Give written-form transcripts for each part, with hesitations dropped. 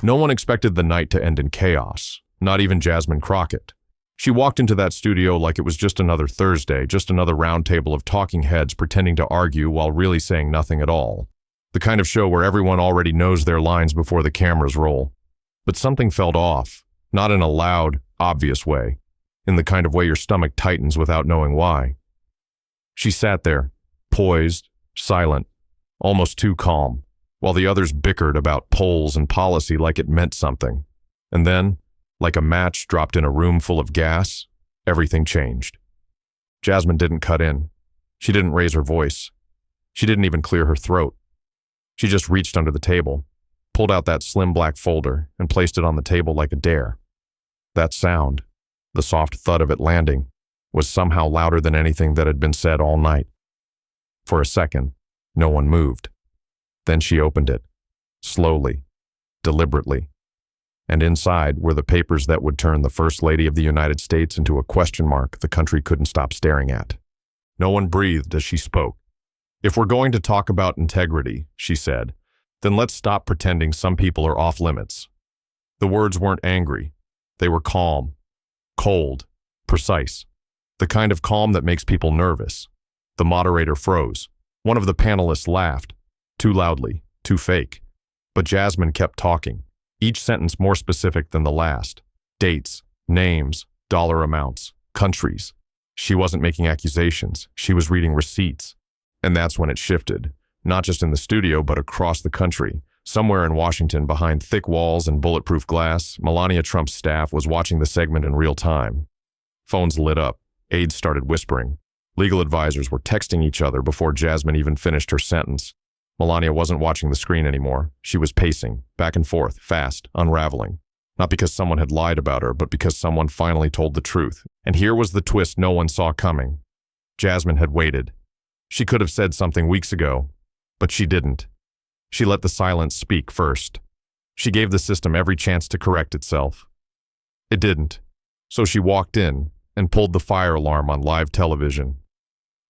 No one expected the night to end in chaos, not even Jasmine Crockett. She walked into that studio like it was just another Thursday, just another round table of talking heads pretending to argue while really saying nothing at all. The kind of show where everyone already knows their lines before the cameras roll. But something felt off, not in a loud, obvious way, in the kind of way your stomach tightens without knowing why. She sat there, poised, silent, almost too calm, while the others bickered about polls and policy like it meant something. And then, like a match dropped in a room full of gas, everything changed. Jasmine didn't cut in. She didn't raise her voice. She didn't even clear her throat. She just reached under the table, pulled out that slim black folder, and placed it on the table like a dare. That sound, the soft thud of it landing, was somehow louder than anything that had been said all night. For a second, no one moved. Then she opened it, slowly, deliberately. And inside were the papers that would turn the First Lady of the United States into a question mark the country couldn't stop staring at. No one breathed as she spoke. "If we're going to talk about integrity," she said, "then let's stop pretending some people are off limits." The words weren't angry. They were calm, cold, precise. The kind of calm that makes people nervous. The moderator froze. One of the panelists laughed, too loudly, too fake. But Jasmine kept talking, each sentence more specific than the last. Dates, names, dollar amounts, countries. She wasn't making accusations. She was reading receipts. And that's when it shifted, not just in the studio, but across the country. Somewhere in Washington, behind thick walls and bulletproof glass, Melania Trump's staff was watching the segment in real time. Phones lit up. Aides started whispering. Legal advisors were texting each other before Jasmine even finished her sentence. Melania wasn't watching the screen anymore. She was pacing, back and forth, fast, unraveling. Not because someone had lied about her, but because someone finally told the truth. And here was the twist no one saw coming. Jasmine had waited. She could have said something weeks ago, but she didn't. She let the silence speak first. She gave the system every chance to correct itself. It didn't. So she walked in and pulled the fire alarm on live television.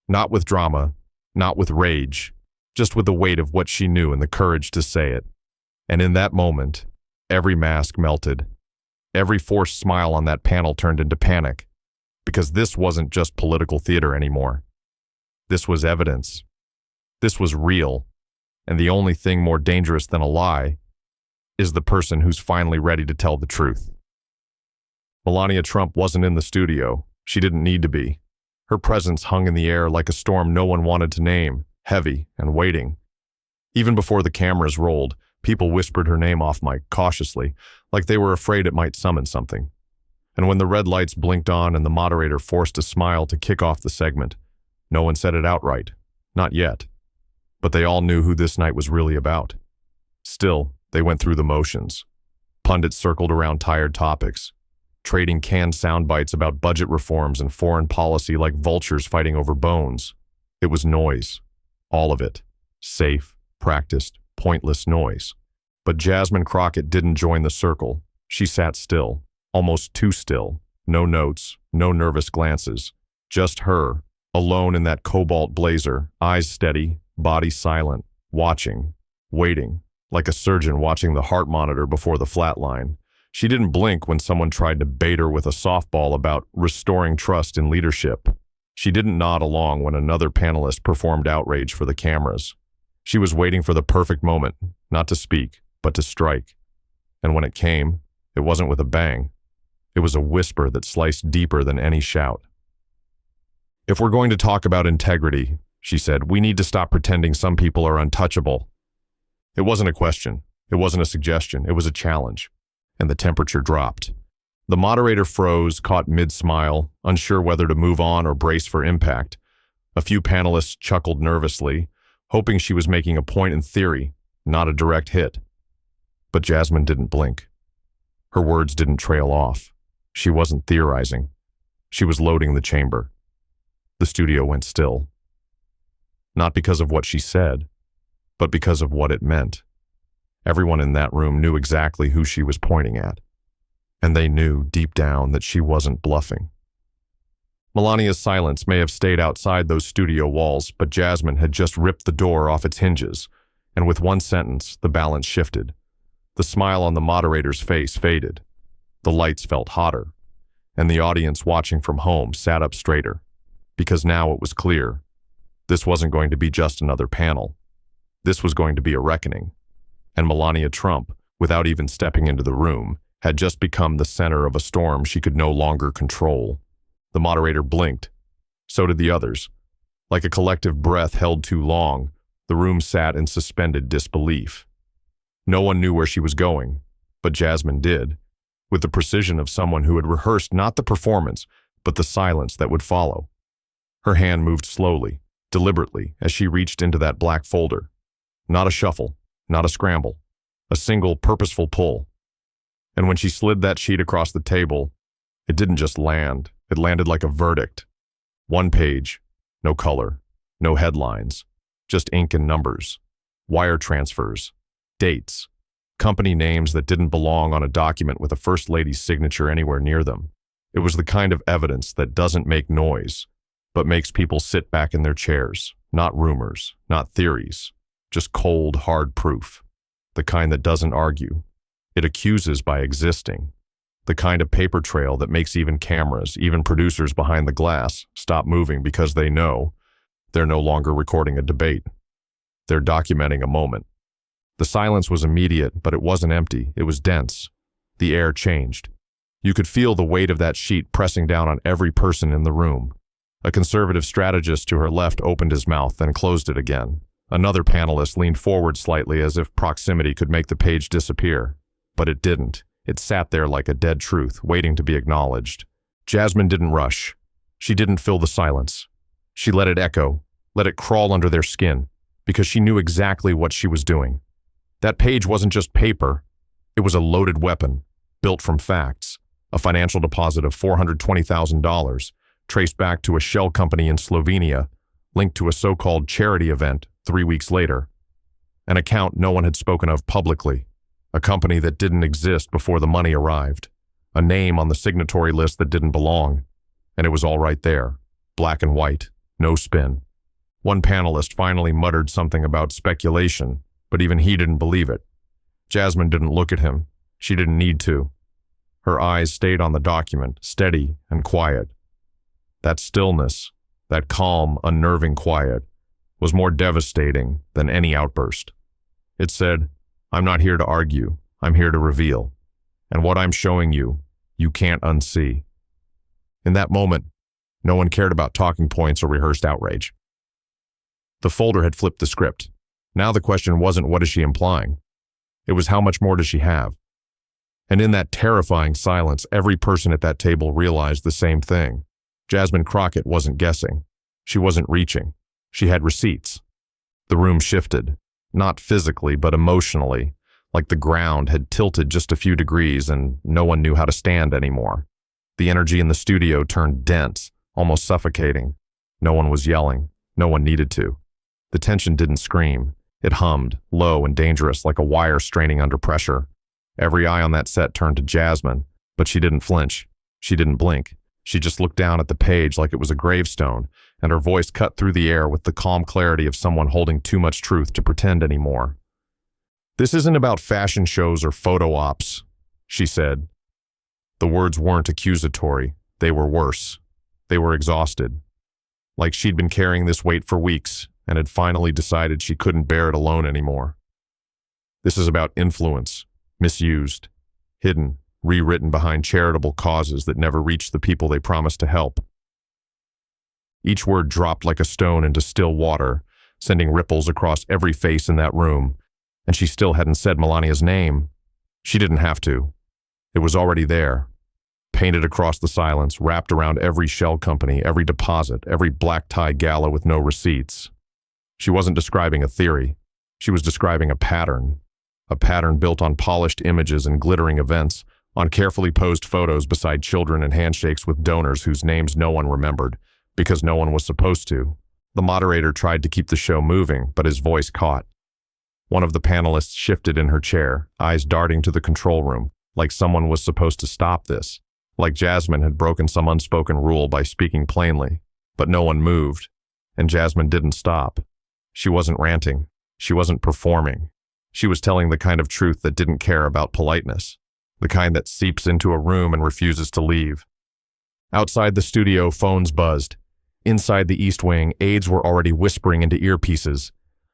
Not with drama, not with rage, just with the weight of what she knew and the courage to say it. And in that moment, every mask melted. Every forced smile on that panel turned into panic, because this wasn't just political theater anymore. This was evidence. This was real. And the only thing more dangerous than a lie is the person who's finally ready to tell the truth. Melania Trump wasn't in the studio. She didn't need to be. Her presence hung in the air like a storm no one wanted to name, heavy and waiting. Even before the cameras rolled, people whispered her name off mic cautiously, like they were afraid it might summon something. And when the red lights blinked on and the moderator forced a smile to kick off the segment, no one said it outright. Not yet. But they all knew who this night was really about. Still, they went through the motions. Pundits circled around tired topics, trading canned sound bites about budget reforms and foreign policy like vultures fighting over bones. It was noise. All of it. Safe, practiced, pointless noise. But Jasmine Crockett didn't join the circle. She sat still, almost too still. No notes, no nervous glances. Just her, alone in that cobalt blazer, eyes steady, body silent, watching, waiting, like a surgeon watching the heart monitor before the flatline. She didn't blink when someone tried to bait her with a softball about restoring trust in leadership. She didn't nod along when another panelist performed outrage for the cameras. She was waiting for the perfect moment, not to speak, but to strike. And when it came, it wasn't with a bang. It was a whisper that sliced deeper than any shout. "If we're going to talk about integrity," she said, "we need to stop pretending some people are untouchable." It wasn't a question. It wasn't a suggestion. It was a challenge. And the temperature dropped. The moderator froze, caught mid-smile, unsure whether to move on or brace for impact. A few panelists chuckled nervously, hoping she was making a point in theory, not a direct hit. But Jasmine didn't blink. Her words didn't trail off. She wasn't theorizing. She was loading the chamber. The studio went still. Not because of what she said, but because of what it meant. Everyone in that room knew exactly who she was pointing at. And they knew deep down that she wasn't bluffing. Melania's silence may have stayed outside those studio walls, but Jasmine had just ripped the door off its hinges, and with one sentence, the balance shifted. The smile on the moderator's face faded. The lights felt hotter, and the audience watching from home sat up straighter, because now it was clear. This wasn't going to be just another panel. This was going to be a reckoning. And Melania Trump, without even stepping into the room, had just become the center of a storm she could no longer control. The moderator blinked. So did the others. Like a collective breath held too long, the room sat in suspended disbelief. No one knew where she was going, but Jasmine did, with the precision of someone who had rehearsed not the performance, but the silence that would follow. Her hand moved slowly, deliberately, as she reached into that black folder. Not a shuffle, not a scramble, a single purposeful pull. And when she slid that sheet across the table, it didn't just land, it landed like a verdict. One page, no color, no headlines, just ink and numbers, wire transfers, dates, company names that didn't belong on a document with a first lady's signature anywhere near them. It was the kind of evidence that doesn't make noise, but makes people sit back in their chairs. Not rumors, not theories, just cold, hard proof. The kind that doesn't argue. It accuses by existing. The kind of paper trail that makes even cameras, even producers behind the glass, stop moving because they know they're no longer recording a debate. They're documenting a moment. The silence was immediate, but it wasn't empty. It was dense. The air changed. You could feel the weight of that sheet pressing down on every person in the room. A conservative strategist to her left opened his mouth, then closed it again. Another panelist leaned forward slightly as if proximity could make the page disappear. But it didn't. It sat there like a dead truth, waiting to be acknowledged. Jasmine didn't rush. She didn't fill the silence. She let it echo, let it crawl under their skin, because she knew exactly what she was doing. That page wasn't just paper. It was a loaded weapon, built from facts. A financial deposit of $420,000, traced back to a shell company in Slovenia, linked to a so-called charity event 3 weeks later. An account no one had spoken of publicly. A company that didn't exist before the money arrived. A name on the signatory list that didn't belong. And it was all right there, black and white, no spin. One panelist finally muttered something about speculation, but even he didn't believe it. Jasmine didn't look at him. She didn't need to. Her eyes stayed on the document, steady and quiet. That stillness, that calm, unnerving quiet, was more devastating than any outburst. It said, "I'm not here to argue, I'm here to reveal. And what I'm showing you, you can't unsee." In that moment, no one cared about talking points or rehearsed outrage. The folder had flipped the script. Now the question wasn't what is she implying? It was how much more does she have? And in that terrifying silence, every person at that table realized the same thing. Jasmine Crockett wasn't guessing. She wasn't reaching. She had receipts. The room shifted, not physically, but emotionally, like the ground had tilted just a few degrees and no one knew how to stand anymore. The energy in the studio turned dense, almost suffocating. No one was yelling. No one needed to. The tension didn't scream. It hummed, low and dangerous, like a wire straining under pressure. Every eye on that set turned to Jasmine, but she didn't flinch. She didn't blink. She just looked down at the page like it was a gravestone, and her voice cut through the air with the calm clarity of someone holding too much truth to pretend anymore. "This isn't about fashion shows or photo ops," she said. The words weren't accusatory. They were worse. They were exhausted. Like she'd been carrying this weight for weeks and had finally decided she couldn't bear it alone anymore. This is about influence, misused, hidden, rewritten behind charitable causes that never reached the people they promised to help. Each word dropped like a stone into still water, sending ripples across every face in that room, and she still hadn't said Melania's name. She didn't have to. It was already there, painted across the silence, wrapped around every shell company, every deposit, every black tie gala with no receipts. She wasn't describing a theory. She was describing a pattern built on polished images and glittering events, on carefully posed photos beside children and handshakes with donors whose names no one remembered, because no one was supposed to. The moderator tried to keep the show moving, but his voice caught. One of the panelists shifted in her chair, eyes darting to the control room, like someone was supposed to stop this, like Jasmine had broken some unspoken rule by speaking plainly. But no one moved, and Jasmine didn't stop. She wasn't ranting. She wasn't performing. She was telling the kind of truth that didn't care about politeness, the kind that seeps into a room and refuses to leave. Outside the studio, phones buzzed. Inside the East Wing, aides were already whispering into earpieces.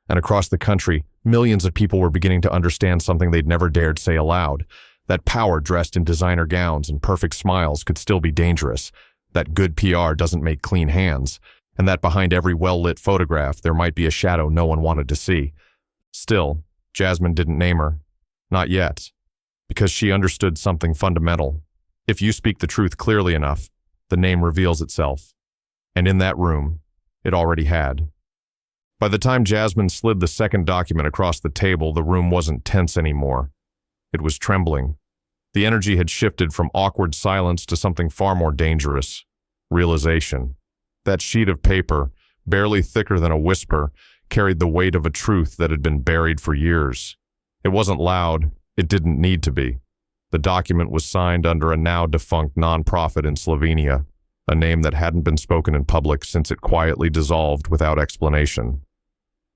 And across the country, millions of people were beginning to understand something they'd never dared say aloud, that power dressed in designer gowns and perfect smiles could still be dangerous, that good PR doesn't make clean hands, and that behind every well-lit photograph there might be a shadow no one wanted to see. Still, Jasmine didn't name her. Not yet. Because she understood something fundamental. If you speak the truth clearly enough, the name reveals itself. And in that room, it already had. By the time Jasmine slid the second document across the table, the room wasn't tense anymore. It was trembling. The energy had shifted from awkward silence to something far more dangerous. Realization. That sheet of paper, barely thicker than a whisper, carried the weight of a truth that had been buried for years. It wasn't loud. It didn't need to be. The document was signed under a now-defunct nonprofit in Slovenia, a name that hadn't been spoken in public since it quietly dissolved without explanation.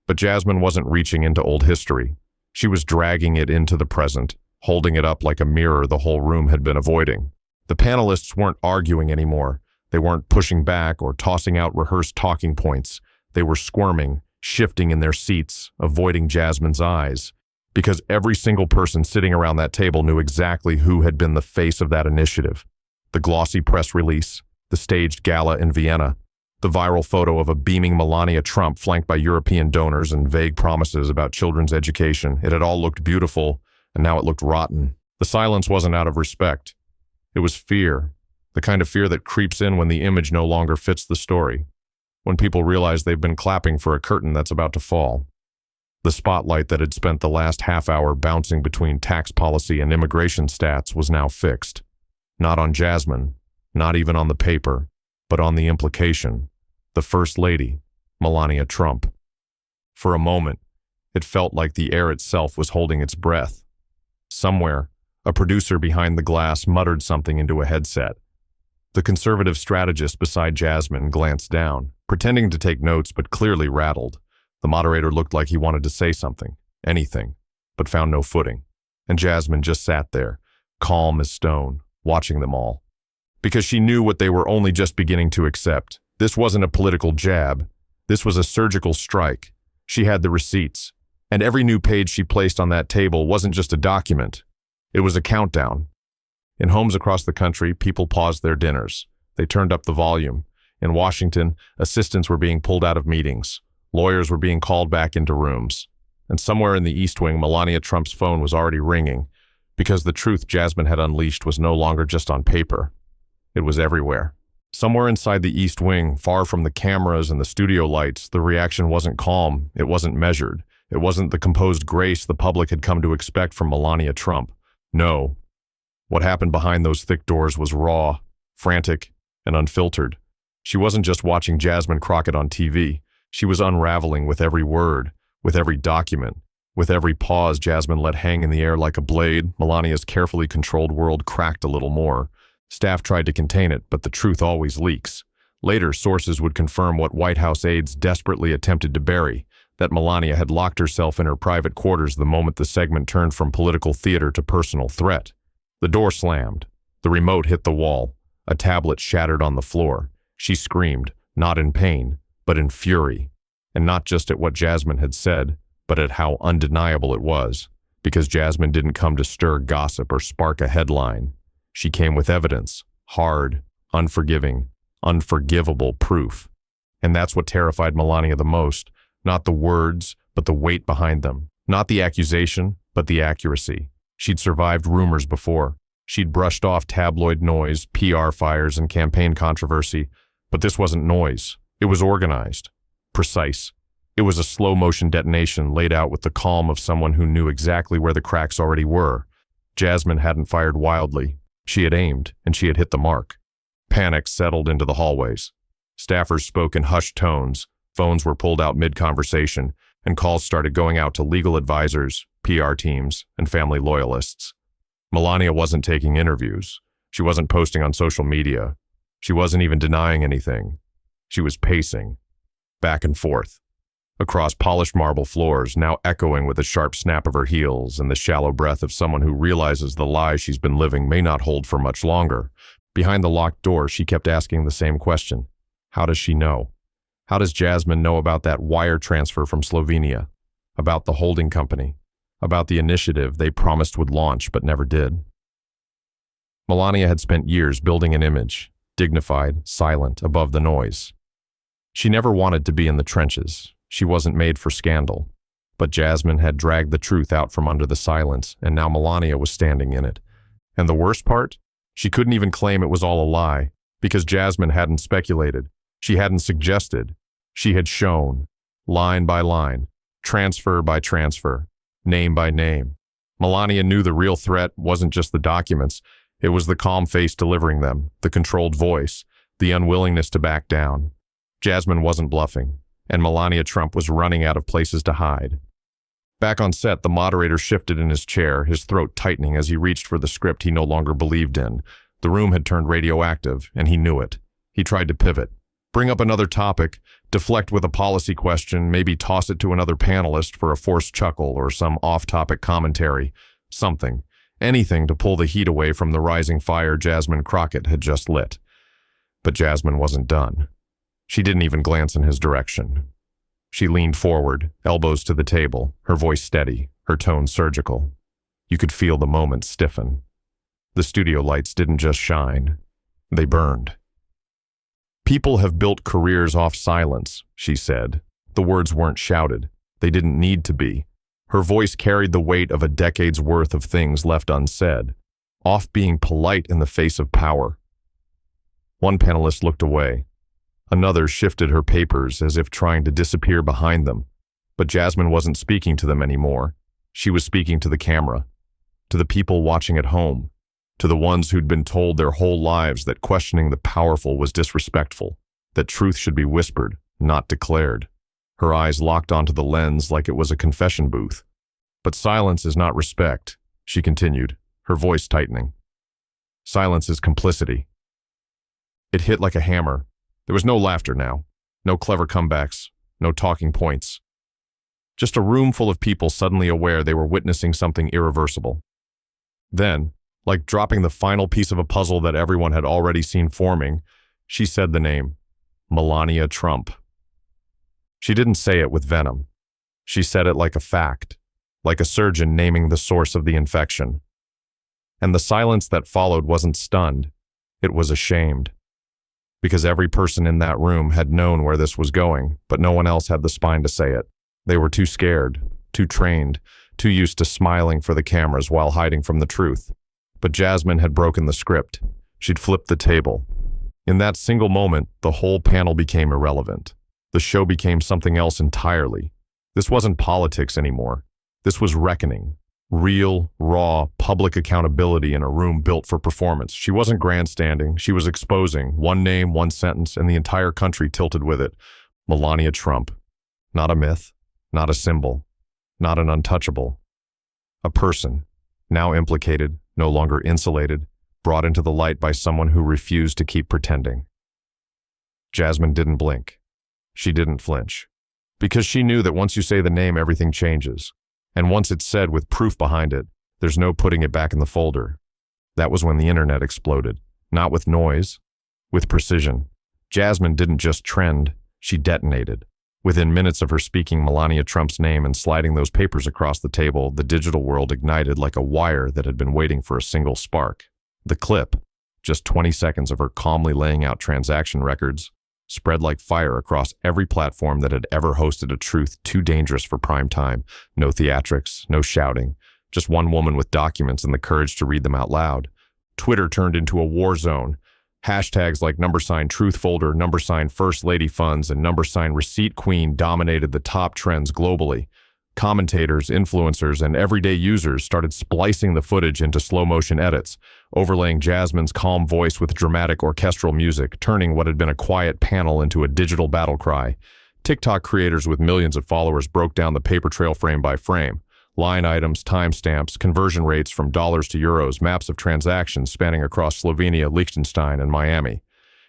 But Jasmine wasn't reaching into old history. She was dragging it into the present, holding it up like a mirror the whole room had been avoiding. The panelists weren't arguing anymore. They weren't pushing back or tossing out rehearsed talking points. They were squirming, shifting in their seats, avoiding Jasmine's eyes. Because every single person sitting around that table knew exactly who had been the face of that initiative. The glossy press release, the staged gala in Vienna, the viral photo of a beaming Melania Trump flanked by European donors and vague promises about children's education. It had all looked beautiful, and now it looked rotten. The silence wasn't out of respect. It was fear, the kind of fear that creeps in when the image no longer fits the story, when people realize they've been clapping for a curtain that's about to fall. The spotlight that had spent the last half hour bouncing between tax policy and immigration stats was now fixed. Not on Jasmine, not even on the paper, but on the implication. The First Lady, Melania Trump. For a moment, it felt like the air itself was holding its breath. Somewhere, a producer behind the glass muttered something into a headset. The conservative strategist beside Jasmine glanced down, pretending to take notes but clearly rattled. The moderator looked like he wanted to say something, anything, but found no footing. And Jasmine just sat there, calm as stone, watching them all. Because she knew what they were only just beginning to accept. This wasn't a political jab. This was a surgical strike. She had the receipts. And every new page she placed on that table wasn't just a document. It was a countdown. In homes across the country, people paused their dinners. They turned up the volume. In Washington, assistants were being pulled out of meetings. Lawyers were being called back into rooms. And somewhere in the East Wing, Melania Trump's phone was already ringing, because the truth Jasmine had unleashed was no longer just on paper. It was everywhere. Somewhere inside the East Wing, far from the cameras and the studio lights, the reaction wasn't calm, it wasn't measured. It wasn't the composed grace the public had come to expect from Melania Trump. No. What happened behind those thick doors was raw, frantic, and unfiltered. She wasn't just watching Jasmine Crockett on TV. She was unraveling with every word, with every document, with every pause Jasmine let hang in the air like a blade. Melania's carefully controlled world cracked a little more. Staff tried to contain it, but the truth always leaks. Later, sources would confirm what White House aides desperately attempted to bury, that Melania had locked herself in her private quarters the moment the segment turned from political theater to personal threat. The door slammed. The remote hit the wall. A tablet shattered on the floor. She screamed, not in pain, but in fury. And not just at what Jasmine had said, but at how undeniable it was. Because Jasmine didn't come to stir gossip or spark a headline. She came with evidence, hard, unforgiving, unforgivable proof. And that's what terrified Melania the most. Not the words, but the weight behind them. Not the accusation, but the accuracy. She'd survived rumors before. She'd brushed off tabloid noise, PR fires, and campaign controversy. But this wasn't noise. It was organized, precise. It was a slow-motion detonation laid out with the calm of someone who knew exactly where the cracks already were. Jasmine hadn't fired wildly. She had aimed, and she had hit the mark. Panic settled into the hallways. Staffers spoke in hushed tones. Phones were pulled out mid-conversation, and calls started going out to legal advisors, PR teams, and family loyalists. Melania wasn't taking interviews. She wasn't posting on social media. She wasn't even denying anything. She was pacing, back and forth, across polished marble floors, now echoing with the sharp snap of her heels and the shallow breath of someone who realizes the lie she's been living may not hold for much longer. Behind the locked door, she kept asking the same question. How does she know? How does Jasmine know about that wire transfer from Slovenia? About the holding company? About the initiative they promised would launch but never did? Melania had spent years building an image, dignified, silent, above the noise. She never wanted to be in the trenches. She wasn't made for scandal. But Jasmine had dragged the truth out from under the silence, and now Melania was standing in it. And the worst part? She couldn't even claim it was all a lie, because Jasmine hadn't speculated. She hadn't suggested. She had shown, line by line, transfer by transfer, name by name. Melania knew the real threat wasn't just the documents. It was the calm face delivering them, the controlled voice, the unwillingness to back down. Jasmine wasn't bluffing, and Melania Trump was running out of places to hide. Back on set, the moderator shifted in his chair, his throat tightening as he reached for the script he no longer believed in. The room had turned radioactive, and he knew it. He tried to pivot, bring up another topic, deflect with a policy question, maybe toss it to another panelist for a forced chuckle or some off-topic commentary. Something, anything to pull the heat away from the rising fire Jasmine Crockett had just lit. But Jasmine wasn't done. She didn't even glance in his direction. She leaned forward, elbows to the table, her voice steady, her tone surgical. You could feel the moment stiffen. The studio lights didn't just shine. They burned. People have built careers off silence, she said. The words weren't shouted. They didn't need to be. Her voice carried the weight of a decade's worth of things left unsaid, off being polite in the face of power. One panelist looked away. Another shifted her papers as if trying to disappear behind them. But Jasmine wasn't speaking to them anymore. She was speaking to the camera, to the people watching at home, to the ones who'd been told their whole lives that questioning the powerful was disrespectful, that truth should be whispered, not declared. Her eyes locked onto the lens like it was a confession booth. But silence is not respect, she continued, her voice tightening. Silence is complicity. It hit like a hammer. There was no laughter now, no clever comebacks, no talking points. Just a room full of people suddenly aware they were witnessing something irreversible. Then, like dropping the final piece of a puzzle that everyone had already seen forming, she said the name, Melania Trump. She didn't say it with venom. She said it like a fact, like a surgeon naming the source of the infection. And the silence that followed wasn't stunned, it was ashamed. Because every person in that room had known where this was going, but no one else had the spine to say it. They were too scared, too trained, too used to smiling for the cameras while hiding from the truth. But Jasmine had broken the script. She'd flipped the table. In that single moment, the whole panel became irrelevant. The show became something else entirely. This wasn't politics anymore. This was reckoning. Real, raw, public accountability in a room built for performance. She wasn't grandstanding. She was exposing. One name, one sentence, and the entire country tilted with it. Melania Trump. Not a myth. Not a symbol. Not an untouchable. A person. Now implicated, no longer insulated, brought into the light by someone who refused to keep pretending. Jasmine didn't blink. She didn't flinch. Because she knew that once you say the name, everything changes. And once it's said with proof behind it, there's no putting it back in the folder. That was when the internet exploded. Not with noise, with precision. Jasmine didn't just trend, she detonated. Within minutes of her speaking Melania Trump's name and sliding those papers across the table, the digital world ignited like a wire that had been waiting for a single spark. The clip, just 20 seconds of her calmly laying out transaction records, spread like fire across every platform that had ever hosted a truth too dangerous for prime time. No theatrics, no shouting, just one woman with documents and the courage to read them out loud. Twitter turned into a war zone. Hashtags like #truthfolder, #first lady funds, and #receipt queen dominated the top trends globally. Commentators, influencers, and everyday users started splicing the footage into slow-motion edits, overlaying Jasmine's calm voice with dramatic orchestral music, turning what had been a quiet panel into a digital battle cry. TikTok creators with millions of followers broke down the paper trail frame by frame. Line items, timestamps, conversion rates from dollars to euros, maps of transactions spanning across Slovenia, Liechtenstein, and Miami.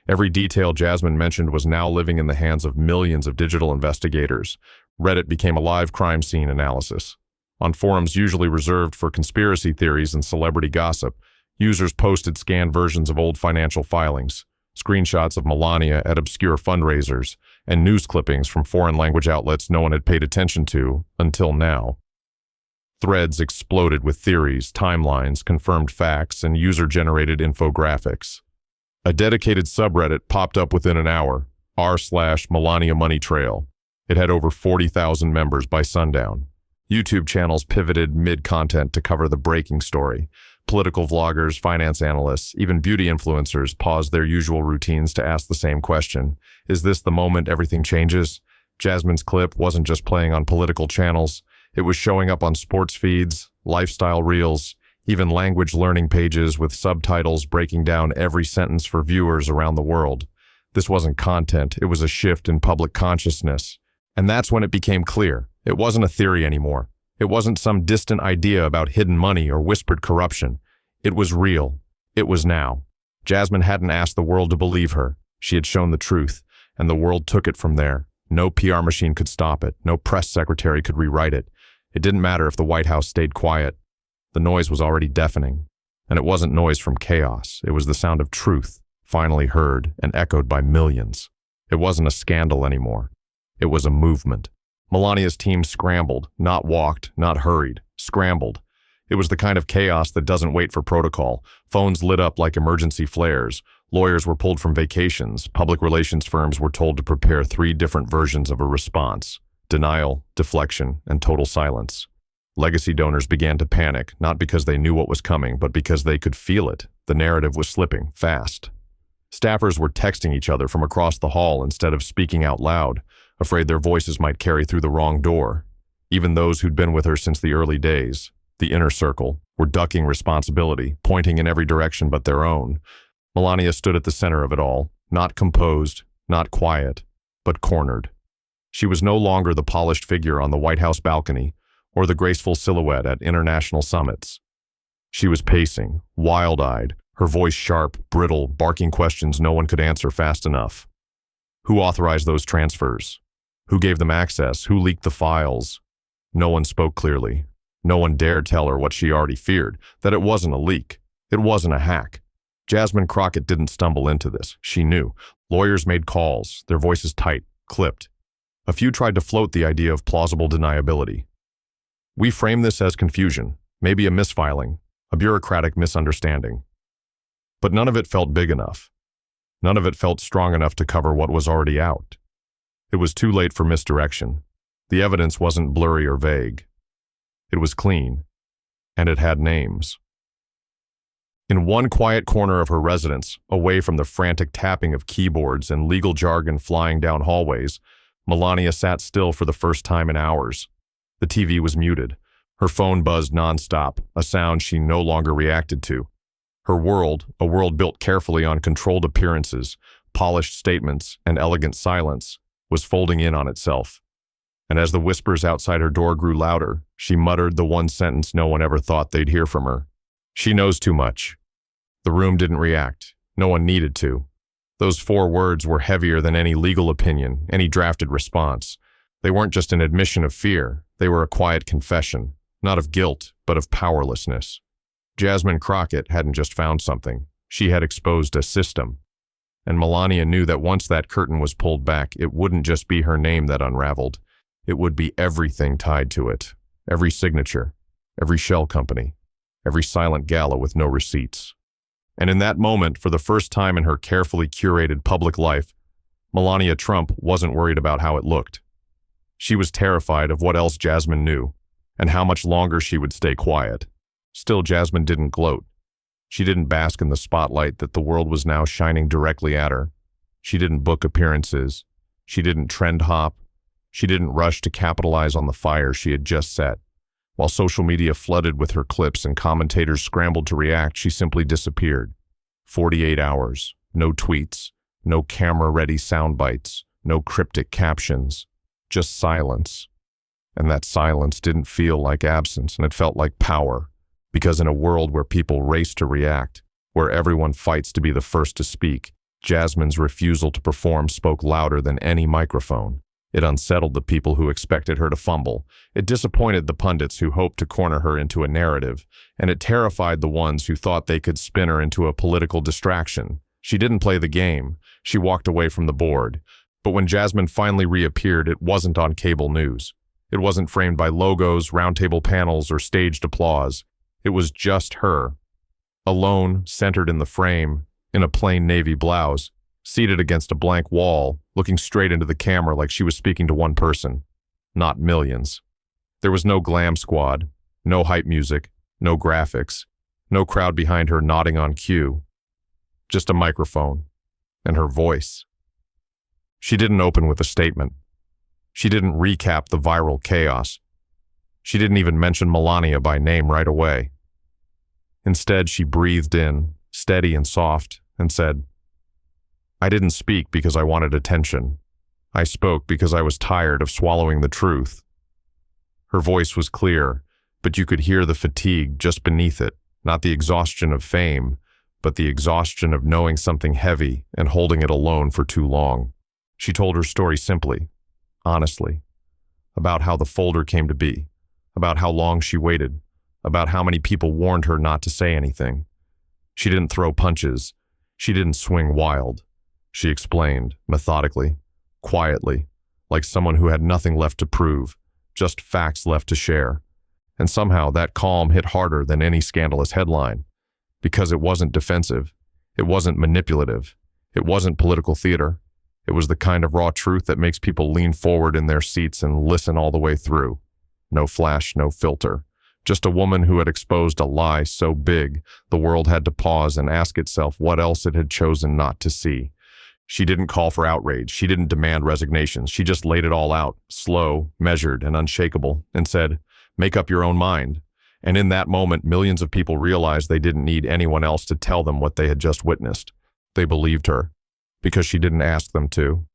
Every detail Jasmine mentioned was now living in the hands of millions of digital investigators, Reddit became a live crime scene analysis. On forums usually reserved for conspiracy theories and celebrity gossip, users posted scanned versions of old financial filings, screenshots of Melania at obscure fundraisers, and news clippings from foreign language outlets no one had paid attention to until now. Threads exploded with theories, timelines, confirmed facts, and user-generated infographics. A dedicated subreddit popped up within an hour, r/Melania Money Trail. It had over 40,000 members by sundown. YouTube channels pivoted mid-content to cover the breaking story. Political vloggers, finance analysts, even beauty influencers paused their usual routines to ask the same question. Is this the moment everything changes? Jasmine's clip wasn't just playing on political channels. It was showing up on sports feeds, lifestyle reels, even language learning pages with subtitles breaking down every sentence for viewers around the world. This wasn't content, it was a shift in public consciousness. And that's when it became clear. It wasn't a theory anymore. It wasn't some distant idea about hidden money or whispered corruption. It was real. It was now. Jasmine hadn't asked the world to believe her. She had shown the truth, and the world took it from there. No PR machine could stop it. No press secretary could rewrite it. It didn't matter if the White House stayed quiet. The noise was already deafening. And it wasn't noise from chaos. It was the sound of truth, finally heard and echoed by millions. It wasn't a scandal anymore. It was a movement. Melania's team scrambled, not walked, not hurried, scrambled. It was the kind of chaos that doesn't wait for protocol. Phones lit up like emergency flares. Lawyers were pulled from vacations. Public relations firms were told to prepare 3 different versions of a response: denial, deflection, and total silence. Legacy donors began to panic, not because they knew what was coming, but because they could feel it. The narrative was slipping, fast. Staffers were texting each other from across the hall instead of speaking out loud, afraid their voices might carry through the wrong door. Even those who'd been with her since the early days, the inner circle, were ducking responsibility, pointing in every direction but their own. Melania stood at the center of it all, not composed, not quiet, but cornered. She was no longer the polished figure on the White House balcony or the graceful silhouette at international summits. She was pacing, wild-eyed, her voice sharp, brittle, barking questions no one could answer fast enough. Who authorized those transfers? Who gave them access? Who leaked the files? No one spoke clearly. No one dared tell her what she already feared, that it wasn't a leak. It wasn't a hack. Jasmine Crockett didn't stumble into this. She knew. Lawyers made calls, their voices tight, clipped. A few tried to float the idea of plausible deniability. We frame this as confusion, maybe a misfiling, a bureaucratic misunderstanding. But none of it felt big enough. None of it felt strong enough to cover what was already out. It was too late for misdirection. The evidence wasn't blurry or vague. It was clean, and it had names. In one quiet corner of her residence, away from the frantic tapping of keyboards and legal jargon flying down hallways, Melania sat still for the first time in hours. The TV was muted. Her phone buzzed nonstop, a sound she no longer reacted to. Her world, a world built carefully on controlled appearances, polished statements, and elegant silence, was folding in on itself. And as the whispers outside her door grew louder, she muttered the one sentence no one ever thought they'd hear from her. She knows too much. The room didn't react. No one needed to. Those 4 words were heavier than any legal opinion, any drafted response. They weren't just an admission of fear. They were a quiet confession, not of guilt, but of powerlessness. Jasmine Crockett hadn't just found something. She had exposed a system. And Melania knew that once that curtain was pulled back, it wouldn't just be her name that unraveled. It would be everything tied to it. Every signature, every shell company, every silent gala with no receipts. And in that moment, for the first time in her carefully curated public life, Melania Trump wasn't worried about how it looked. She was terrified of what else Jasmine knew, and how much longer she would stay quiet. Still, Jasmine didn't gloat. She didn't bask in the spotlight that the world was now shining directly at her. She didn't book appearances. She didn't trend hop. She didn't rush to capitalize on the fire she had just set. While social media flooded with her clips and commentators scrambled to react, she simply disappeared. 48 hours, no tweets, no camera-ready sound bites, no cryptic captions, just silence. And that silence didn't feel like absence, and it felt like power. Because in a world where people race to react, where everyone fights to be the first to speak, Jasmine's refusal to perform spoke louder than any microphone. It unsettled the people who expected her to fumble. It disappointed the pundits who hoped to corner her into a narrative, and it terrified the ones who thought they could spin her into a political distraction. She didn't play the game. She walked away from the board. But when Jasmine finally reappeared, it wasn't on cable news. It wasn't framed by logos, roundtable panels, or staged applause. It was just her, alone, centered in the frame, in a plain navy blouse, seated against a blank wall, looking straight into the camera like she was speaking to one person, not millions. There was no glam squad, no hype music, no graphics, no crowd behind her nodding on cue. Just a microphone, and her voice. She didn't open with a statement. She didn't recap the viral chaos. She didn't even mention Melania by name right away. Instead, she breathed in, steady and soft, and said, "I didn't speak because I wanted attention. I spoke because I was tired of swallowing the truth." Her voice was clear, but you could hear the fatigue just beneath it, not the exhaustion of fame, but the exhaustion of knowing something heavy and holding it alone for too long. She told her story simply, honestly, about how the folder came to be, about how long she waited, about how many people warned her not to say anything. She didn't throw punches. She didn't swing wild. She explained, methodically, quietly, like someone who had nothing left to prove, just facts left to share. And somehow that calm hit harder than any scandalous headline, because it wasn't defensive, it wasn't manipulative, it wasn't political theater. It was the kind of raw truth that makes people lean forward in their seats and listen all the way through. No flash, no filter. Just a woman who had exposed a lie so big, the world had to pause and ask itself what else it had chosen not to see. She didn't call for outrage. She didn't demand resignations. She just laid it all out, slow, measured, and unshakable, and said, "Make up your own mind." And in that moment, millions of people realized they didn't need anyone else to tell them what they had just witnessed. They believed her, because she didn't ask them to.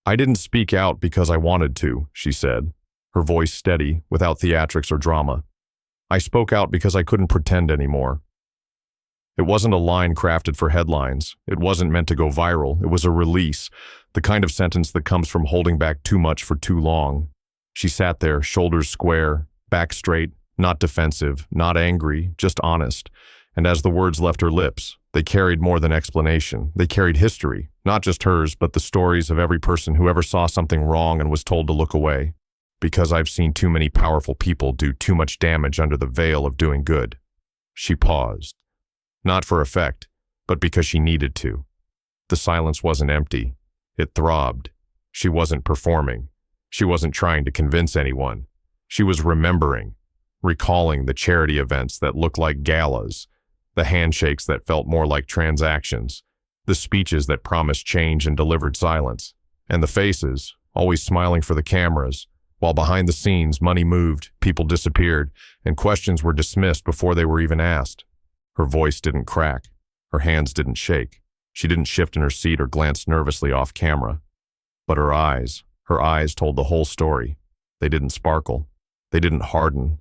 "I didn't speak out because I wanted to," she said, her voice steady, without theatrics or drama. "I spoke out because I couldn't pretend anymore." It wasn't a line crafted for headlines. It wasn't meant to go viral. It was a release, the kind of sentence that comes from holding back too much for too long. She sat there, shoulders square, back straight, not defensive, not angry, just honest. And as the words left her lips, they carried more than explanation. They carried history, not just hers, but the stories of every person who ever saw something wrong and was told to look away. Because I've seen too many powerful people do too much damage under the veil of doing good. She paused. Not for effect, but because she needed to. The silence wasn't empty. It throbbed. She wasn't performing. She wasn't trying to convince anyone. She was remembering, recalling the charity events that looked like galas, the handshakes that felt more like transactions, the speeches that promised change and delivered silence, and the faces, always smiling for the cameras, while behind the scenes money moved, people disappeared, and questions were dismissed before they were even asked. Her voice didn't crack. Her hands didn't shake. She didn't shift in her seat or glance nervously off camera. But her eyes told the whole story. They didn't sparkle. They didn't harden.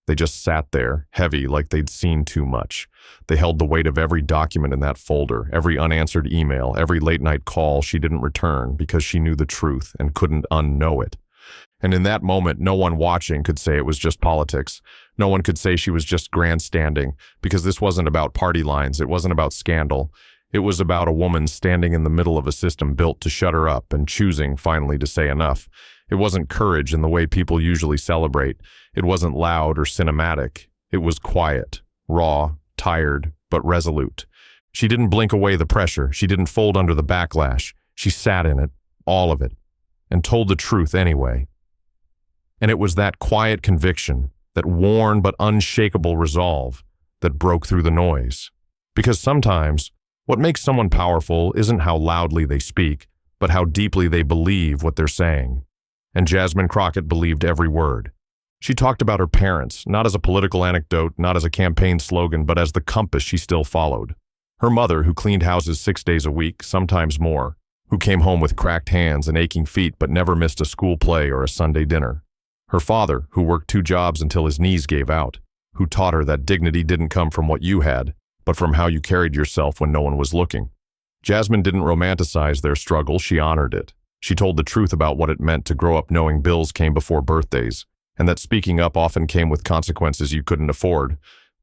They just sat there, heavy like they'd seen too much. They held the weight of every document in that folder, every unanswered email, every late-night call she didn't return because she knew the truth and couldn't unknow it. And in that moment, no one watching could say it was just politics. No one could say she was just grandstanding, because this wasn't about party lines. It wasn't about scandal. It was about a woman standing in the middle of a system built to shut her up and choosing finally to say enough. It wasn't courage in the way people usually celebrate. It wasn't loud or cinematic. It was quiet, raw, tired, but resolute. She didn't blink away the pressure. She didn't fold under the backlash. She sat in it, all of it, and told the truth anyway. And it was that quiet conviction, that worn but unshakable resolve, that broke through the noise. Because sometimes, what makes someone powerful isn't how loudly they speak, but how deeply they believe what they're saying. And Jasmine Crockett believed every word. She talked about her parents, not as a political anecdote, not as a campaign slogan, but as the compass she still followed. Her mother, who cleaned houses 6 days a week, sometimes more, who came home with cracked hands and aching feet but never missed a school play or a Sunday dinner. Her father, who worked 2 jobs until his knees gave out, who taught her that dignity didn't come from what you had, but from how you carried yourself when no one was looking. Jasmine didn't romanticize their struggle, she honored it. She told the truth about what it meant to grow up knowing bills came before birthdays, and that speaking up often came with consequences you couldn't afford,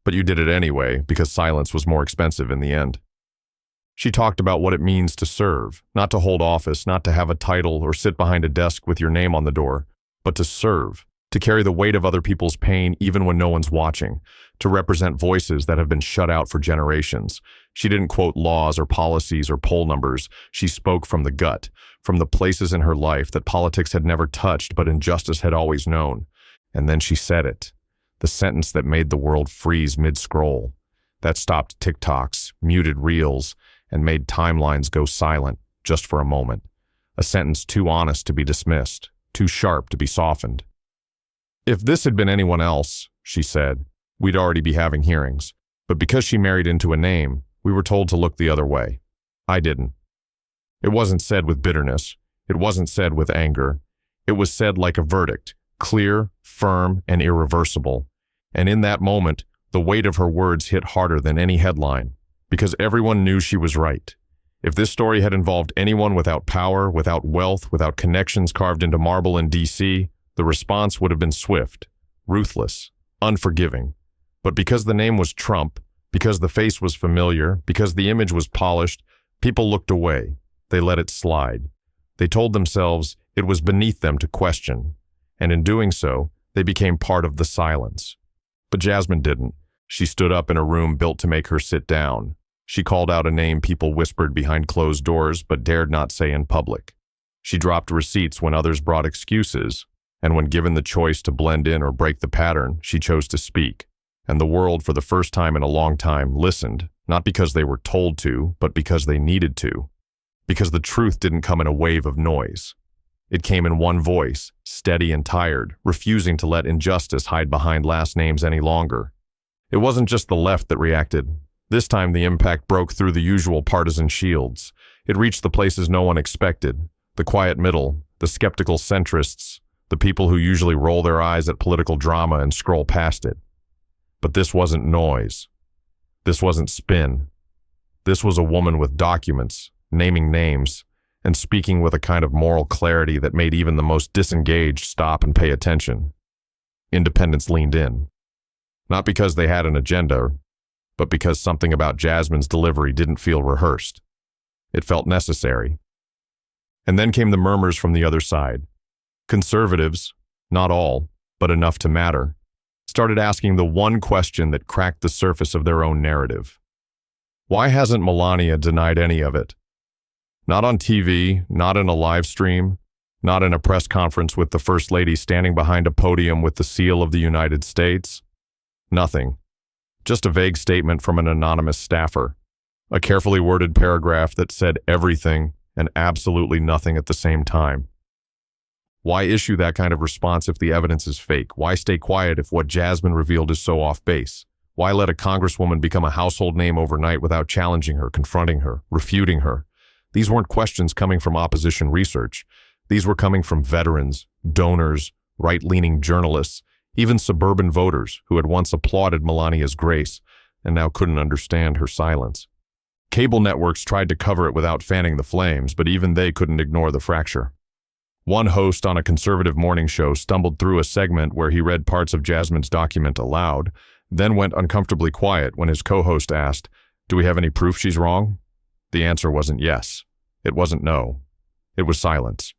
but you did it anyway because silence was more expensive in the end. She talked about what it means to serve, not to hold office, not to have a title or sit behind a desk with your name on the door, but to serve, to carry the weight of other people's pain even when no one's watching, to represent voices that have been shut out for generations. She didn't quote laws or policies or poll numbers. She spoke from the gut, from the places in her life that politics had never touched but injustice had always known. And then she said it, the sentence that made the world freeze mid-scroll, that stopped TikToks, muted reels, and made timelines go silent just for a moment. A sentence too honest to be dismissed, too sharp to be softened. If this had been anyone else, she said, we'd already be having hearings. But because she married into a name, we were told to look the other way. I didn't. It wasn't said with bitterness. It wasn't said with anger. It was said like a verdict, clear, firm, and irreversible. And in that moment, the weight of her words hit harder than any headline, because everyone knew she was right. If this story had involved anyone without power, without wealth, without connections carved into marble in D.C., the response would have been swift, ruthless, unforgiving. But because the name was Trump, because the face was familiar, because the image was polished, people looked away. They let it slide. They told themselves it was beneath them to question. And in doing so, they became part of the silence. But Jasmine didn't. She stood up in a room built to make her sit down. She called out a name people whispered behind closed doors but dared not say in public. She dropped receipts when others brought excuses, and when given the choice to blend in or break the pattern, she chose to speak. And the world, for the first time in a long time, listened, not because they were told to, but because they needed to. Because the truth didn't come in a wave of noise. It came in one voice, steady and tired, refusing to let injustice hide behind last names any longer. It wasn't just the left that reacted. This time the impact broke through the usual partisan shields. It reached the places no one expected, the quiet middle, the skeptical centrists, the people who usually roll their eyes at political drama and scroll past it. But this wasn't noise. This wasn't spin. This was a woman with documents, naming names, and speaking with a kind of moral clarity that made even the most disengaged stop and pay attention. Independents leaned in. Not because they had an agenda, but because something about Jasmine's delivery didn't feel rehearsed. It felt necessary. And then came the murmurs from the other side. Conservatives, not all, but enough to matter, started asking the one question that cracked the surface of their own narrative. Why hasn't Melania denied any of it? Not on TV, not in a live stream, not in a press conference with the First Lady standing behind a podium with the seal of the United States. Nothing. Just a vague statement from an anonymous staffer. A carefully worded paragraph that said everything and absolutely nothing at the same time. Why issue that kind of response if the evidence is fake? Why stay quiet if what Jasmine revealed is so off base? Why let a congresswoman become a household name overnight without challenging her, confronting her, refuting her? These weren't questions coming from opposition research. These were coming from veterans, donors, right-leaning journalists, even suburban voters who had once applauded Melania's grace and now couldn't understand her silence. Cable networks tried to cover it without fanning the flames, but even they couldn't ignore the fracture. One host on a conservative morning show stumbled through a segment where he read parts of Jasmine's document aloud, then went uncomfortably quiet when his co-host asked, "Do we have any proof she's wrong?" The answer wasn't yes. It wasn't no. It was silence.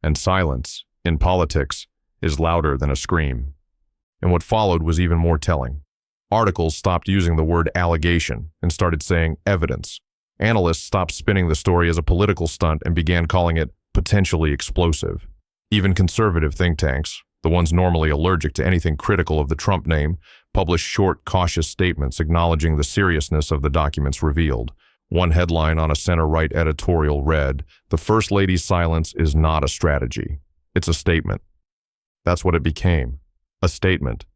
And silence, in politics, is louder than a scream. And what followed was even more telling. Articles stopped using the word allegation and started saying evidence. Analysts stopped spinning the story as a political stunt and began calling it potentially explosive. Even conservative think tanks, the ones normally allergic to anything critical of the Trump name, published short, cautious statements acknowledging the seriousness of the documents revealed. One headline on a center-right editorial read, "The First Lady's silence is not a strategy. It's a statement." That's what it became. A statement.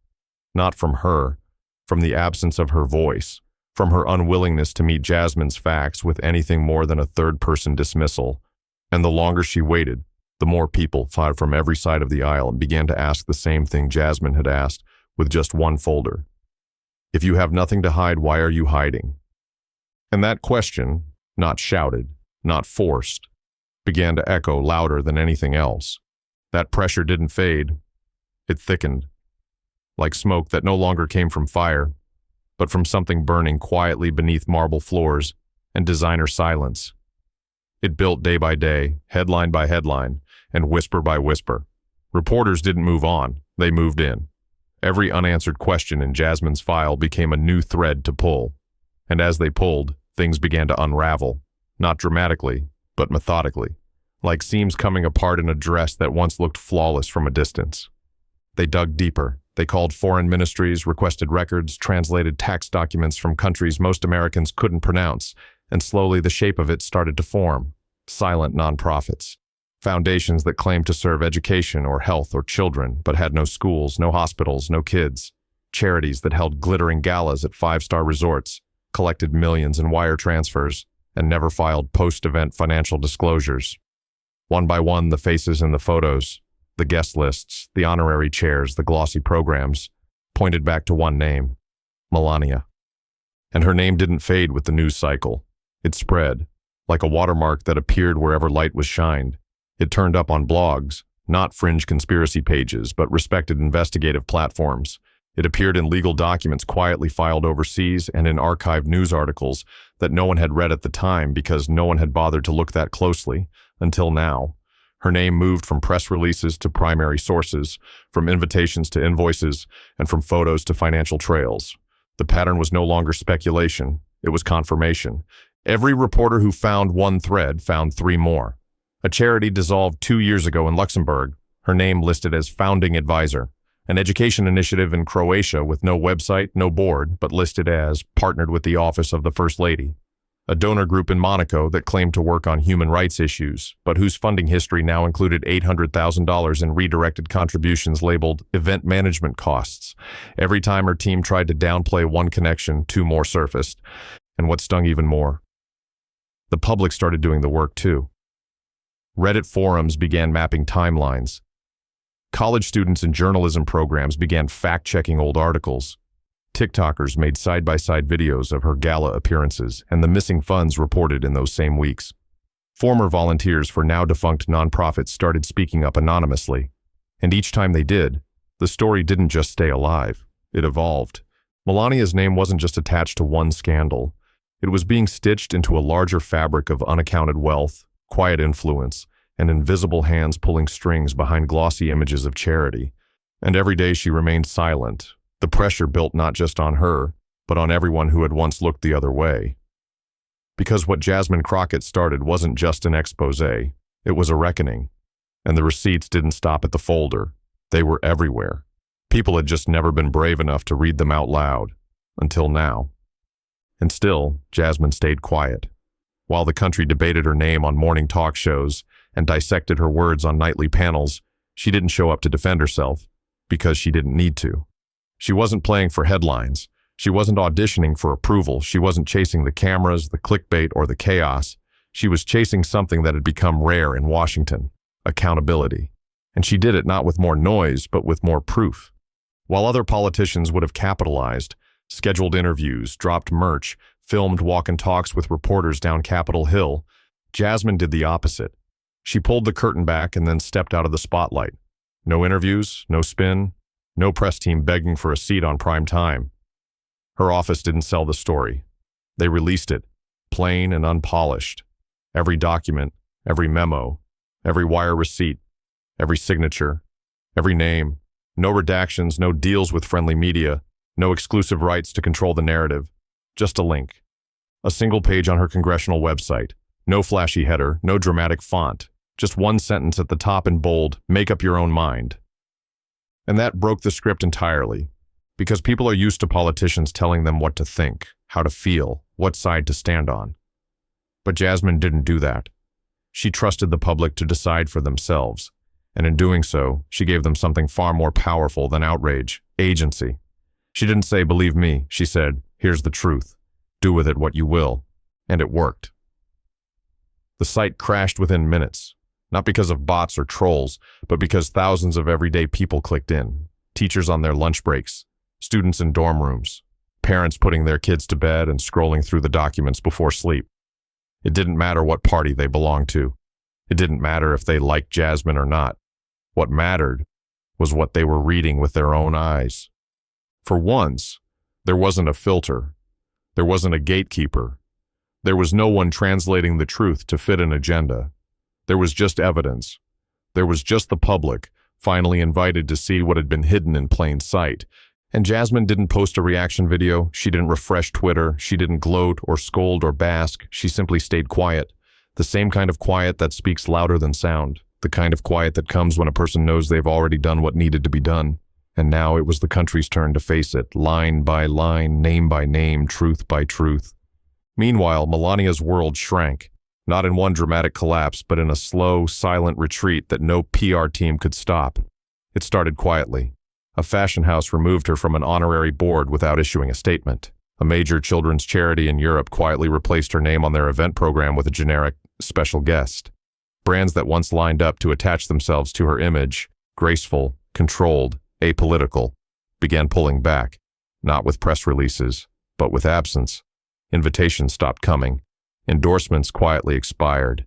Not from her, from the absence of her voice, from her unwillingness to meet Jasmine's facts with anything more than a third-person dismissal. And the longer she waited, the more people filed from every side of the aisle and began to ask the same thing Jasmine had asked with just one folder. If you have nothing to hide, why are you hiding? And that question, not shouted, not forced, began to echo louder than anything else. That pressure didn't fade. It thickened, like smoke that no longer came from fire, but from something burning quietly beneath marble floors and designer silence. It built day by day, headline by headline, and whisper by whisper. Reporters didn't move on, they moved in. Every unanswered question in Jasmine's file became a new thread to pull. And as they pulled, things began to unravel, not dramatically, but methodically, like seams coming apart in a dress that once looked flawless from a distance. They dug deeper. They called foreign ministries, requested records, translated tax documents from countries most Americans couldn't pronounce, and slowly the shape of it started to form. Silent nonprofits. Foundations that claimed to serve education or health or children, but had no schools, no hospitals, no kids. Charities that held glittering galas at five-star resorts, collected millions in wire transfers, and never filed post-event financial disclosures. One by one, the faces in the photos, the guest lists, the honorary chairs, the glossy programs, pointed back to one name, Melania. And her name didn't fade with the news cycle. It spread, like a watermark that appeared wherever light was shined. It turned up on blogs, not fringe conspiracy pages, but respected investigative platforms. It appeared in legal documents quietly filed overseas and in archived news articles that no one had read at the time because no one had bothered to look that closely, until now. Her name moved from press releases to primary sources, from invitations to invoices, and from photos to financial trails. The pattern was no longer speculation, it was confirmation. Every reporter who found one thread found three more. A charity dissolved 2 years ago in Luxembourg, her name listed as founding advisor. An education initiative in Croatia with no website, no board, but listed as partnered with the Office of the First Lady. A donor group in Monaco that claimed to work on human rights issues, but whose funding history now included $800,000 in redirected contributions labeled event management costs. Every time her team tried to downplay one connection, two more surfaced. And what stung even more, the public started doing the work too. Reddit forums began mapping timelines. College students in journalism programs began fact-checking old articles. TikTokers made side-by-side videos of her gala appearances and the missing funds reported in those same weeks. Former volunteers for now-defunct nonprofits started speaking up anonymously. And each time they did, the story didn't just stay alive, it evolved. Melania's name wasn't just attached to one scandal. It was being stitched into a larger fabric of unaccounted wealth, quiet influence, and invisible hands pulling strings behind glossy images of charity. And every day she remained silent. The pressure built not just on her, but on everyone who had once looked the other way. Because what Jasmine Crockett started wasn't just an expose, it was a reckoning. And the receipts didn't stop at the folder. They were everywhere. People had just never been brave enough to read them out loud. Until now. And still, Jasmine stayed quiet. While the country debated her name on morning talk shows and dissected her words on nightly panels, she didn't show up to defend herself, because she didn't need to. She wasn't playing for headlines. She wasn't auditioning for approval. She wasn't chasing the cameras, the clickbait, or the chaos. She was chasing something that had become rare in Washington, accountability. And she did it not with more noise, but with more proof. While other politicians would have capitalized, scheduled interviews, dropped merch, filmed walk-and-talks with reporters down Capitol Hill, Jasmine did the opposite. She pulled the curtain back and then stepped out of the spotlight. No interviews, no spin, no press team begging for a seat on prime time. Her office didn't sell the story. They released it, plain and unpolished. Every document, every memo, every wire receipt, every signature, every name. No redactions, no deals with friendly media, no exclusive rights to control the narrative. Just a link. A single page on her congressional website. No flashy header, no dramatic font. Just one sentence at the top in bold, make up your own mind. And that broke the script entirely, because people are used to politicians telling them what to think, how to feel, what side to stand on. But Jasmine didn't do that. She trusted the public to decide for themselves, and in doing so, she gave them something far more powerful than outrage, agency. She didn't say, believe me, she said, here's the truth. Do with it what you will. And it worked. The site crashed within minutes, not because of bots or trolls, but because thousands of everyday people clicked in. Teachers on their lunch breaks, students in dorm rooms, parents putting their kids to bed and scrolling through the documents before sleep. It didn't matter what party they belonged to. It didn't matter if they liked Jasmine or not. What mattered was what they were reading with their own eyes. For once, there wasn't a filter. There wasn't a gatekeeper. There was no one translating the truth to fit an agenda. There was just evidence. There was just the public, finally invited to see what had been hidden in plain sight. And Jasmine didn't post a reaction video. She didn't refresh Twitter. She didn't gloat or scold or bask. She simply stayed quiet. The same kind of quiet that speaks louder than sound. The kind of quiet that comes when a person knows they've already done what needed to be done. And now it was the country's turn to face it, line by line, name by name, truth by truth. Meanwhile, Melania's world shrank, not in one dramatic collapse, but in a slow, silent retreat that no PR team could stop. It started quietly. A fashion house removed her from an honorary board without issuing a statement. A major children's charity in Europe quietly replaced her name on their event program with a generic special guest. Brands that once lined up to attach themselves to her image, graceful, controlled, apolitical, began pulling back, not with press releases, but with absence. Invitations stopped coming. Endorsements quietly expired.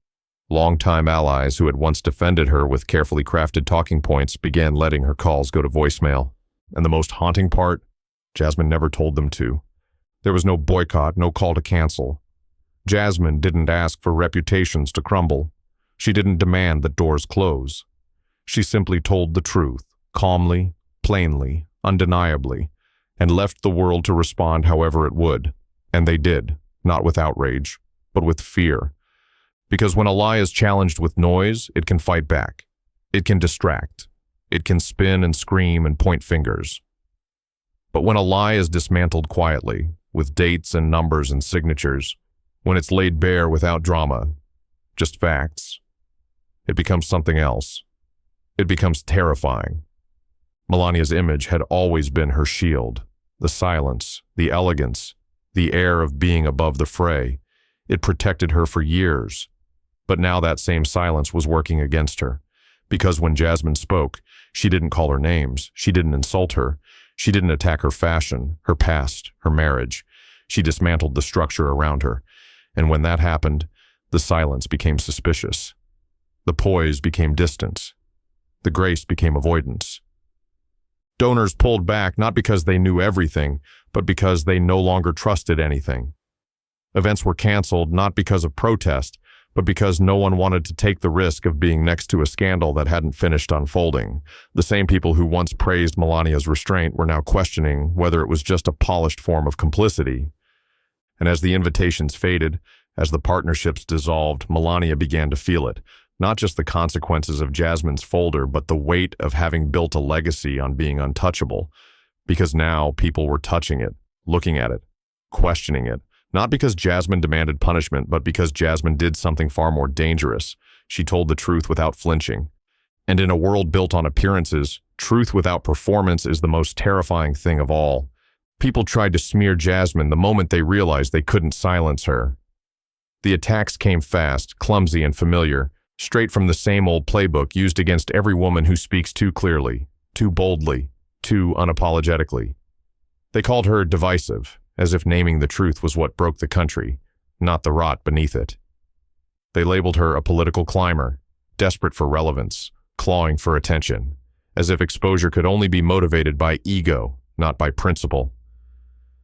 Longtime allies who had once defended her with carefully crafted talking points began letting her calls go to voicemail. And the most haunting part, Jasmine never told them to. There was no boycott, no call to cancel. Jasmine didn't ask for reputations to crumble. She didn't demand that doors close. She simply told the truth, calmly, plainly, undeniably, and left the world to respond however it would. And they did, not with outrage, but with fear. Because when a lie is challenged with noise, it can fight back. It can distract. It can spin and scream and point fingers. But when a lie is dismantled quietly, with dates and numbers and signatures, when it's laid bare without drama, just facts, it becomes something else. It becomes terrifying. Melania's image had always been her shield, the silence, the elegance, the air of being above the fray. It protected her for years. But now that same silence was working against her, because when Jasmine spoke, she didn't call her names, she didn't insult her, she didn't attack her fashion, her past, her marriage. She dismantled the structure around her, and when that happened, the silence became suspicious. The poise became distance. The grace became avoidance. Donors pulled back not because they knew everything, but because they no longer trusted anything. Events were canceled not because of protest, but because no one wanted to take the risk of being next to a scandal that hadn't finished unfolding. The same people who once praised Melania's restraint were now questioning whether it was just a polished form of complicity. And as the invitations faded, as the partnerships dissolved, Melania began to feel it. Not just the consequences of Jasmine's folder, but the weight of having built a legacy on being untouchable. Because now people were touching it, looking at it, questioning it. Not because Jasmine demanded punishment, but because Jasmine did something far more dangerous. She told the truth without flinching. And in a world built on appearances, truth without performance is the most terrifying thing of all. People tried to smear Jasmine the moment they realized they couldn't silence her. The attacks came fast, clumsy, and familiar, straight from the same old playbook used against every woman who speaks too clearly, too boldly, too unapologetically. They called her divisive, as if naming the truth was what broke the country, not the rot beneath it. They labeled her a political climber, desperate for relevance, clawing for attention, as if exposure could only be motivated by ego, not by principle.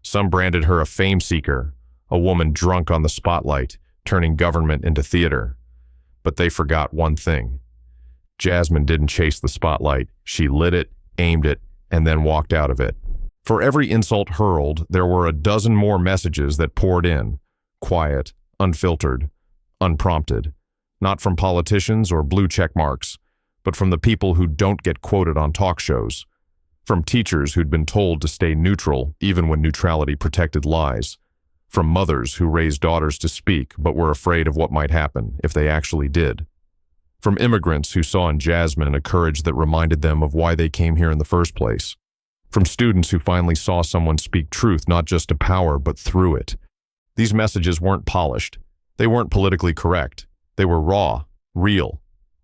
Some branded her a fame seeker, a woman drunk on the spotlight, turning government into theater. But they forgot one thing. Jasmine didn't chase the spotlight. She lit it, aimed it, and then walked out of it. For every insult hurled, there were a dozen more messages that poured in, quiet, unfiltered, unprompted, not from politicians or blue check marks, but from the people who don't get quoted on talk shows, from teachers who'd been told to stay neutral even when neutrality protected lies, from mothers who raised daughters to speak but were afraid of what might happen if they actually did, from immigrants who saw in Jasmine a courage that reminded them of why they came here in the first place, from students who finally saw someone speak truth not just to power but through it. These messages weren't polished. They weren't politically correct. They were raw, real.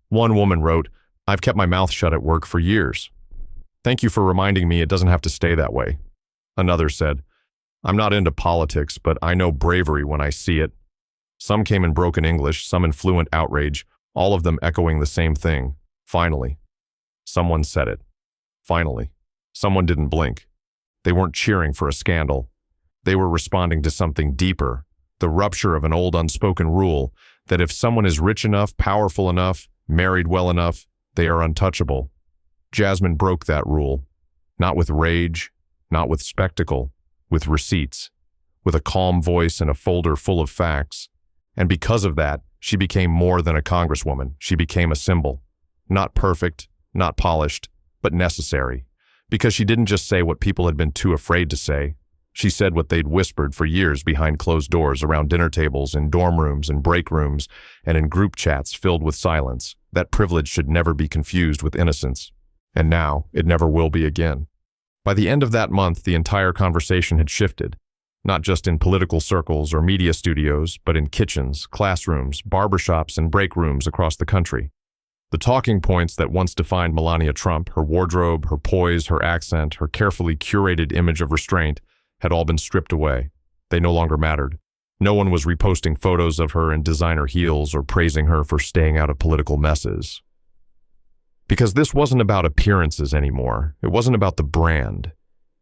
One woman wrote, "I've kept my mouth shut at work for years. Thank you for reminding me it doesn't have to stay that way." Another said, "I'm not into politics, but I know bravery when I see it." Some came in broken English, some in fluent outrage, all of them echoing the same thing. Finally. Someone said it. Finally. Someone didn't blink. They weren't cheering for a scandal. They were responding to something deeper, the rupture of an old unspoken rule that if someone is rich enough, powerful enough, married well enough, they are untouchable. Jasmine broke that rule, not with rage, not with spectacle, with receipts, with a calm voice and a folder full of facts. And because of that, she became more than a congresswoman. She became a symbol. Not perfect, not polished, but necessary. Because she didn't just say what people had been too afraid to say. She said what they'd whispered for years behind closed doors, around dinner tables, in dorm rooms, in break rooms, and in group chats filled with silence. That privilege should never be confused with innocence. And now, it never will be again. By the end of that month, the entire conversation had shifted. Not just in political circles or media studios, but in kitchens, classrooms, barbershops, and break rooms across the country. The talking points that once defined Melania Trump, her wardrobe, her poise, her accent, her carefully curated image of restraint, had all been stripped away. They no longer mattered. No one was reposting photos of her in designer heels or praising her for staying out of political messes. Because this wasn't about appearances anymore. It wasn't about the brand.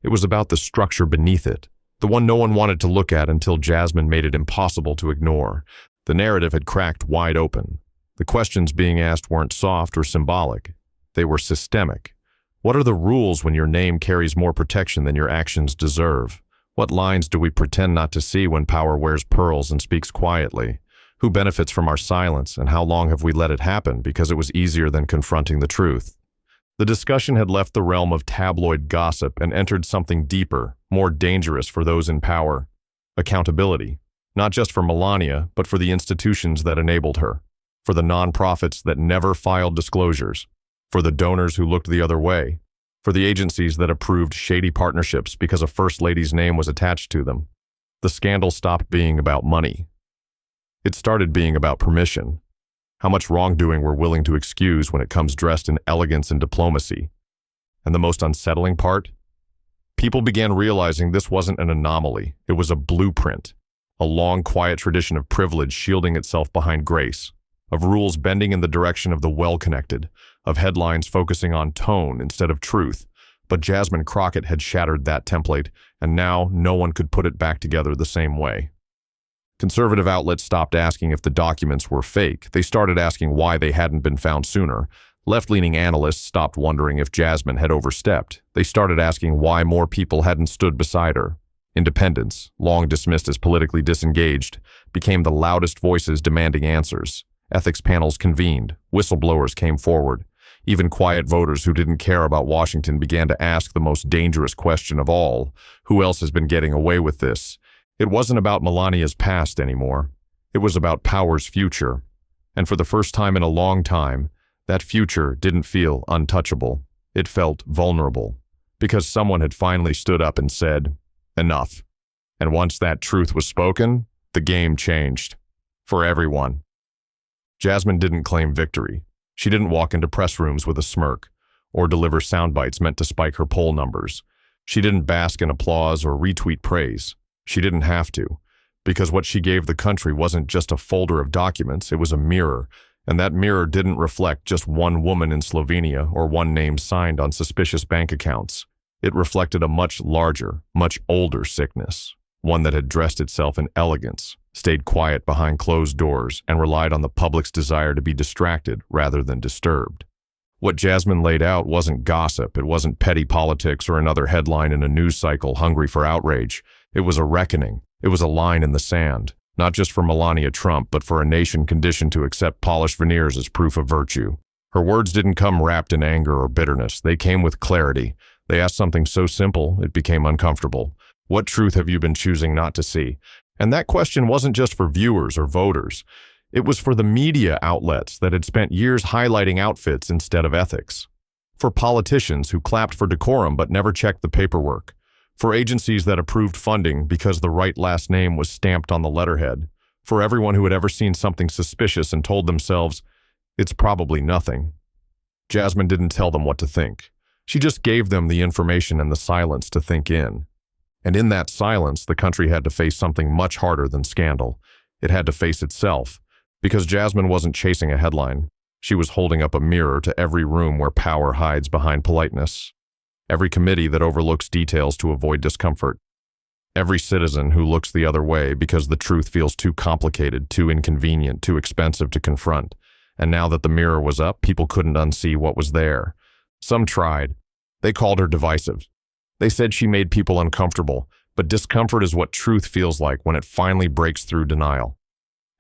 It was about the structure beneath it, the one no one wanted to look at until Jasmine made it impossible to ignore. The narrative had cracked wide open. The questions being asked weren't soft or symbolic. They were systemic. What are the rules when your name carries more protection than your actions deserve? What lines do we pretend not to see when power wears pearls and speaks quietly? Who benefits from our silence, and how long have we let it happen because it was easier than confronting the truth? The discussion had left the realm of tabloid gossip and entered something deeper, more dangerous for those in power. Accountability. Not just for Melania, but for the institutions that enabled her. For the nonprofits that never filed disclosures. For the donors who looked the other way. For the agencies that approved shady partnerships because a First Lady's name was attached to them. The scandal stopped being about money. It started being about permission. How much wrongdoing we're willing to excuse when it comes dressed in elegance and diplomacy. And the most unsettling part? People began realizing this wasn't an anomaly. It was a blueprint. A long, quiet tradition of privilege shielding itself behind grace. Of rules bending in the direction of the well-connected. Of headlines focusing on tone instead of truth. But Jasmine Crockett had shattered that template, and now no one could put it back together the same way. Conservative outlets stopped asking if the documents were fake. They started asking why they hadn't been found sooner. Left-leaning analysts stopped wondering if Jasmine had overstepped. They started asking why more people hadn't stood beside her. Independents, long dismissed as politically disengaged, became the loudest voices demanding answers. Ethics panels convened. Whistleblowers came forward. Even quiet voters who didn't care about Washington began to ask the most dangerous question of all: who else has been getting away with this? It wasn't about Melania's past anymore. It was about power's future. And for the first time in a long time, that future didn't feel untouchable. It felt vulnerable. Because someone had finally stood up and said, enough. And once that truth was spoken, the game changed. For everyone. Jasmine didn't claim victory. She didn't walk into press rooms with a smirk, or deliver sound bites meant to spike her poll numbers. She didn't bask in applause or retweet praise. She didn't have to, because what she gave the country wasn't just a folder of documents, it was a mirror, and that mirror didn't reflect just one woman in Slovenia or one name signed on suspicious bank accounts. It reflected a much larger, much older sickness, one that had dressed itself in elegance, stayed quiet behind closed doors, and relied on the public's desire to be distracted rather than disturbed. What Jasmine laid out wasn't gossip, it wasn't petty politics or another headline in a news cycle hungry for outrage. It was a reckoning. It was a line in the sand, not just for Melania Trump, but for a nation conditioned to accept polished veneers as proof of virtue. Her words didn't come wrapped in anger or bitterness. They came with clarity. They asked something so simple, it became uncomfortable. What truth have you been choosing not to see? And that question wasn't just for viewers or voters. It was for the media outlets that had spent years highlighting outfits instead of ethics. For politicians who clapped for decorum but never checked the paperwork. For agencies that approved funding because the right last name was stamped on the letterhead. For everyone who had ever seen something suspicious and told themselves, it's probably nothing. Jasmine didn't tell them what to think. She just gave them the information and the silence to think in. And in that silence, the country had to face something much harder than scandal. It had to face itself. Because Jasmine wasn't chasing a headline. She was holding up a mirror to every room where power hides behind politeness. Every committee that overlooks details to avoid discomfort. Every citizen who looks the other way because the truth feels too complicated, too inconvenient, too expensive to confront. And now that the mirror was up, people couldn't unsee what was there. Some tried. They called her divisive. They said she made people uncomfortable, but discomfort is what truth feels like when it finally breaks through denial.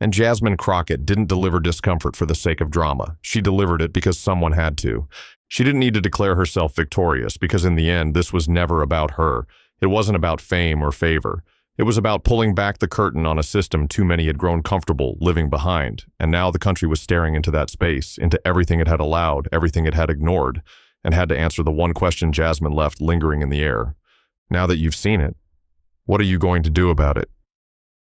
And Jasmine Crockett didn't deliver discomfort for the sake of drama. She delivered it because someone had to. She didn't need to declare herself victorious because in the end, this was never about her. It wasn't about fame or favor. It was about pulling back the curtain on a system too many had grown comfortable living behind. And now the country was staring into that space, into everything it had allowed, everything it had ignored, and had to answer the one question Jasmine left lingering in the air. Now that you've seen it, what are you going to do about it?